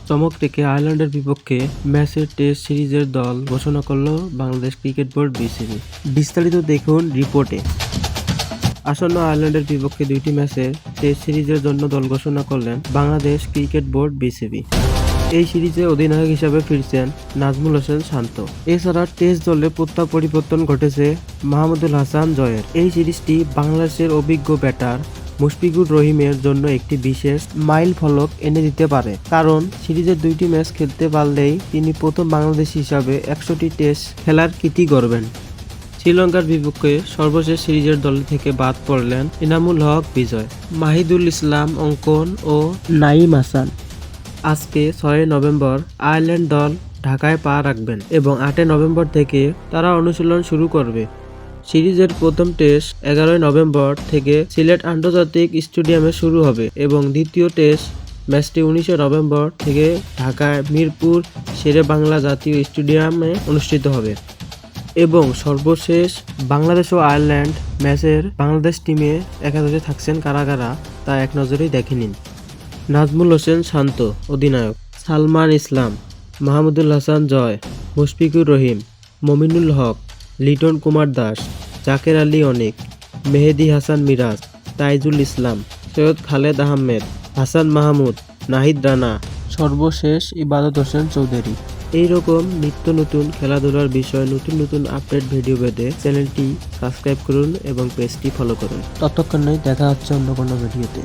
চমক রেখে আয়ারল্যান্ডের বিপক্ষে ম্যাচের টেস্ট সিরিজের দল ঘোষণা করল বাংলাদেশ ক্রিকেট বোর্ড বিসিবি। বিস্তারিত দেখুন রিপোর্টে। আসন্ন আয়ারল্যান্ডের বিপক্ষে 2টি ম্যাচের টেস্ট সিরিজের জন্য দল ঘোষণা করলেন বাংলাদেশ ক্রিকেট বোর্ড বিসিবি। এই সিরিজে অধিনায়ক হিসাবে ফিরছেন নাজমুল হোসেন শান্ত। এছাড়া টেস্ট দলে পরিবর্তন ঘটেছে মাহমুদুল হাসান জয়ের। এই সিরিজটি বাংলাদেশের অভিজ্ঞ ব্যাটার মুশফিকুর রহিমের জন্য একটি বিশেষ মাইল ফলক এনে দিতে পারে, কারণ সিরিজের 2টি ম্যাচ খেলতে পারলেই তিনি প্রথম বাংলাদেশি হিসাবে 100টি টেস্ট খেলার কীর্তি গড়বেন। শ্রীলঙ্কার বিপক্ষে সর্বশেষ সিরিজের দল থেকে বাদ পড়লেন ইনামুল হক বিজয়, মাহিদুল ইসলাম অঙ্কন ও নাঈম হাসান। আজকে 6 নভেম্বর আয়ারল্যান্ড দল ঢাকায় পা রাখবেন এবং 8 নভেম্বর থেকে তারা অনুশীলন শুরু করবে। সিরিজের প্রথম টেস্ট 11 নভেম্বর থেকে সিলেট আন্তর্জাতিক স্টেডিয়ামে শুরু হবে এবং দ্বিতীয় টেস্ট ম্যাচটি 19 নভেম্বর থেকে ঢাকায় মিরপুর শেরেবাংলা জাতীয় স্টেডিয়ামে অনুষ্ঠিত হবে। এবং সর্বশেষ বাংলাদেশ ও আয়ারল্যান্ড ম্যাচের বাংলাদেশ টিমে একাদশে থাকছেন কারা কারা তা এক নজরেই দেখে নিন। নাজমুল হোসেন শান্ত অধিনায়ক, সালমান ইসলাম, মাহমুদুল হাসান জয়, মুশফিকুর রহিম, মমিনুল হক, লিটন কুমার দাস, জাকের আলী অনিক, মেহেদী হাসান মিরাজ, তাইজুল ইসলাম, সৈয়দ খালেদ আহমেদ, হাসান মাহমুদ, নাহিদ রানা, সর্বশেষ ইবাদত হোসেন চৌধুরী। এইরকম নিত্য নতুন খেলাধুলার বিষয়ে নতুন আপডেট ভিডিও পেতে চ্যানেলটি সাবস্ক্রাইব করুন এবং পেজটি ফলো করুন। ততক্ষণে দেখা হচ্ছে অন্য কোনো ভিডিওতে।